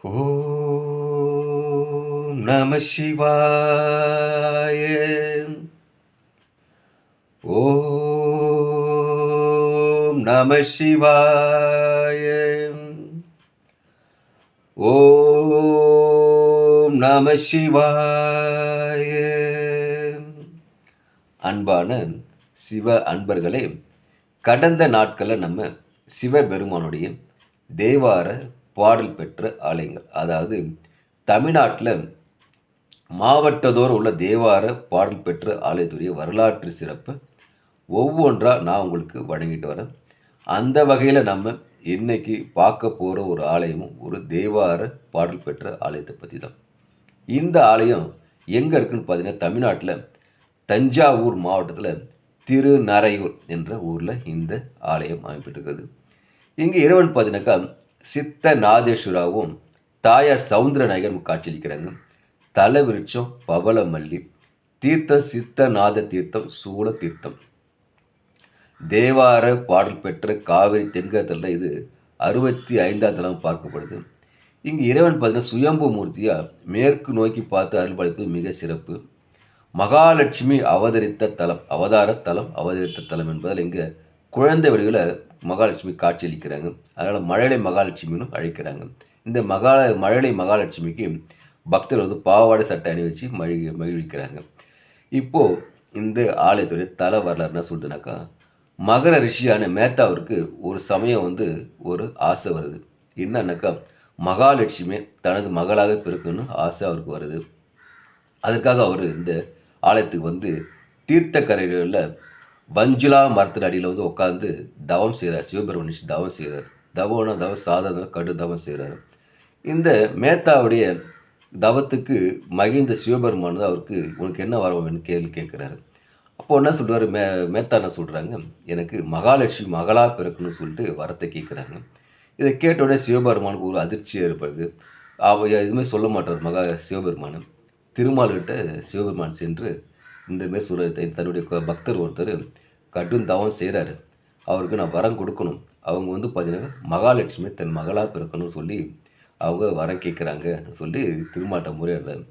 ஓம் நம சிவாய. ஓம் நம சிவாய. ஓம் நம சிவாய. அன்பான சிவ அன்பர்களே, கடந்த நாட்களில் நம்ம சிவபெருமானுடைய தேவார பாடல் பெற்ற ஆலயங்கள், அதாவது தமிழ்நாட்டில் மாவட்டத்தோறும் உள்ள தேவார பாடல் பெற்ற ஆலயத்துடைய வரலாற்று சிறப்பை ஒவ்வொன்றா நான் உங்களுக்கு வழங்கிட்டு வரேன். அந்த வகையில் நம்ம இன்னைக்கு பார்க்க போகிற ஒரு ஆலயமும் ஒரு தேவார பாடல் பெற்ற ஆலயத்தை பற்றி தான். இந்த ஆலயம் எங்கே இருக்குன்னு பார்த்தீங்கன்னா, தமிழ்நாட்டில் தஞ்சாவூர் மாவட்டத்தில் திருநறையூர் என்ற ஊரில் இந்த ஆலயம் அமைப்பட்டிருக்கிறது. இங்கே இறைவன் பார்த்தீங்கன்னாக்கா சித்தநாதேஸ்வராவும் தாயார் சவுந்தரநாயகன் காட்சியளிக்கிறாங்க. தல விருட்சம் பவளமல்லி, தீர்த்தம் சித்தநாத தீர்த்தம், சூழ தீர்த்தம். தேவார பாடல் பெற்ற காவிரி தென்கரத்தில் இது 65ஆம் தலம் பார்க்கப்படுது. இங்கு இறைவன் பார்த்தீங்கன்னா சுயம்பு மூர்த்தியாக மேற்கு நோக்கி பார்த்து அருள்பாலிப்பது மிக சிறப்பு. மகாலட்சுமி அவதரித்த தலம், அவதார தலம், அவதரித்த தலம் என்பதால் இங்கே குழந்தை வடிவில் மகாலட்சுமி காட்சியளிக்கிறாங்க. அதனால் மழலை மகாலட்சுமின்னு அழைக்கிறாங்க. இந்த மழலை மகாலட்சுமிக்கு பக்தர்கள் வந்து பாவாடை சட்டை அணி வச்சு மகிழ்விக்கிறாங்க. இப்போது இந்த ஆலயத்துடைய தல வரலாறு என்ன சொல்லுதுனாக்கா, மகர ரிஷியான மேத்தாவிற்கு ஒரு சமயம் வந்து ஒரு ஆசை வருது. என்னன்னாக்கா, மகாலட்சுமி தனது மகளாக பிறக்கணும்னு ஆசை அவருக்கு வருது. அதுக்காக அவர் இந்த ஆலயத்துக்கு வந்து தீர்த்தக்கரைகளில் வஞ்சுலா மரத்தின் அடியில் வந்து உட்காந்து தவம் செய்கிறார். சிவபெருமனிஷ் தவம் செய்கிறார். தவம் சாதாரண கடு தவம் செய்கிறார். இந்த மேத்தாவுடைய தவத்துக்கு மகிழ்ந்த சிவபெருமான் தான் அவருக்கு உனக்கு என்ன வரவேன்னு கேள்வி கேட்குறாரு. அப்போ என்ன சொல்கிறாரு, மேத்தா என்ன சொல்கிறாங்க, எனக்கு மகாலட்சுமி மகளாக பிறக்கணும்னு சொல்லிட்டு வரத்தை கேட்குறாங்க. இதை கேட்டோடனே சிவபெருமானுக்கு ஒரு அதிர்ச்சி ஏற்படுது. எதுவுமே சொல்ல மாட்டார் சிவபெருமான். திருமால்கிட்ட சிவபெருமான் சென்று இந்த மாரி சொல்கிற தன்னுடைய பக்தர் ஒருத்தர் கடும் தவம் செய்கிறாரு, அவருக்கு நான் வரம் கொடுக்கணும், அவங்க வந்து பார்த்தீங்கன்னா மகாலட்சுமி தன் மகளாக பிறக்கணும்னு சொல்லி அவங்க வரம் கேட்குறாங்க சொல்லி திருமால்கிட்ட முறையிடுறாரு.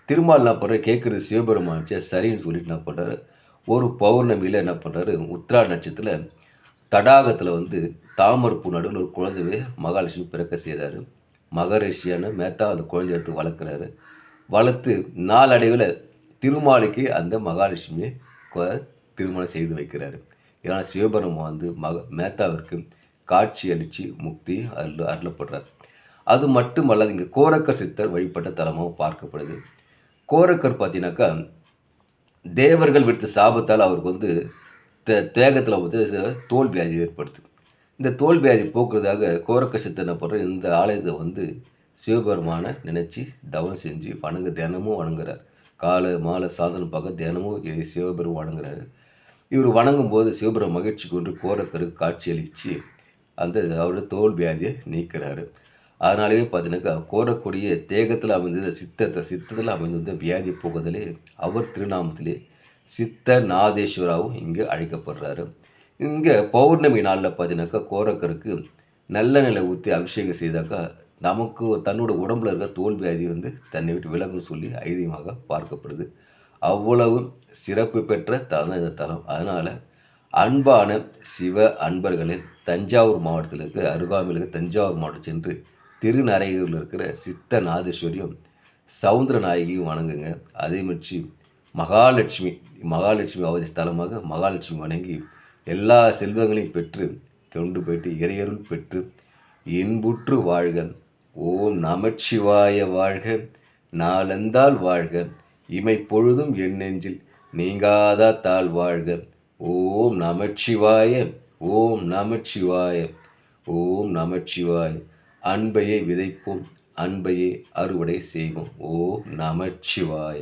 திருமால் என்ன பண்ணுறாரு, கேட்குறது சிவபெருமான் சரின்னு சொல்லிட்டு என்ன பண்ணுறாரு, ஒரு பௌர்ணமியில் என்ன பண்ணுறாரு, உத்திரா நட்சத்திரத்தில் தடாகத்தில் வந்து தாமரைப்பூ நடுவில் ஒரு குழந்தைய மகாலட்சுமி பிறக்க செய்கிறாரு. மகரிஷியான மேத்தா அந்த குழந்தைய எடுத்து வளர்க்குறாரு. வளர்த்து நாளடைவில் திருமாலுக்கு அந்த மகாலட்சுமியை திருமணம் செய்து வைக்கிறாரு. ஏன்னா சிவபெருமான் வந்து மேத்தாவிற்கு காட்சி அளித்து முக்தி அருளப்படுறார். அது மட்டுமல்லாது இங்கே கோரக்கர் சித்தர் வழிபட்ட தலமாகவும் பார்க்கப்படுது. கோரக்கர் பார்த்தீங்கன்னாக்கா தேவர்கள் விடுத்த சாபத்தால் அவருக்கு வந்து தேகத்தில் வந்து தோல் வியாதி ஏற்படுது. இந்த தோல் வியாதி போக்குறதாக கோரக்கர் சித்தர் என்ன பண்ணுற, இந்த ஆலயத்தை வந்து சிவபெருமானை நினச்சி தவம் செஞ்சு தினமும் வணங்குறார். காலை மாலை சாதனம் பார்க்க தினமும் சிவபெருமான் வணங்குறாரு. இவர் வணங்கும் போது சிவபெருமான் மகிழ்ச்சி கொண்டு கோரக்கருக்கு காட்சியளித்து அந்த அவருடைய தோல் வியாதியை நீக்கிறாரு. அதனாலேயே பார்த்தீங்கன்னாக்கா கோரக்கூடிய தேகத்தில் அமைந்த சித்தத்தில் அமைந்திருந்த வியாதி போகுதலே அவர் திருநாமத்திலே சித்தநாதேஸ்வராவும் இங்கே அழைக்கப்படுறாரு. இங்கே பௌர்ணமி நாளில் பார்த்தீங்கன்னாக்கா கோரக்கருக்கு நல்ல நிலை ஊற்றி அபிஷேகம் செய்தாக்கா நமக்கு தன்னோட உடம்புல இருக்க தோல் வியாதி வந்து தன்னை விட்டு விலகுன்னு சொல்லி ஐதீகமாக பார்க்கப்படுது. அவ்வளவு சிறப்பு பெற்ற தலம் இந்த தலம். அதனால் அன்பான சிவ அன்பர்களே, தஞ்சாவூர் மாவட்டத்தில் இருக்கிற அருகாமையில் இருக்கிற தஞ்சாவூர் மாவட்டம் சென்று திருநறையூரில் இருக்கிற சித்தநாதேஸ்வரியும் சவுந்தரநாயகியும் வணங்குங்க. அதே மாதிரி மகாலட்சுமி அவதி ஸ்தலமாக மகாலட்சுமி வணங்கி எல்லா செல்வங்களையும் பெற்று கொண்டு போயிட்டு இறையருள் பெற்று இன்புற்று வாழ்க. ஓம் நமச்சிவாய வாழ்க, நாளந்தால் வாழ்க, இமை பொழுதும் என் நெஞ்சில் நீங்காத தாழ் வாழ்க. ஓம் நமச்சிவாய, ஓம் நமச்சிவாய, ஓம் நமச்சிவாய. அன்பையே விதைப்போம், அன்பையே அறுவடை செய்வோம். ஓம் நமச்சிவாய.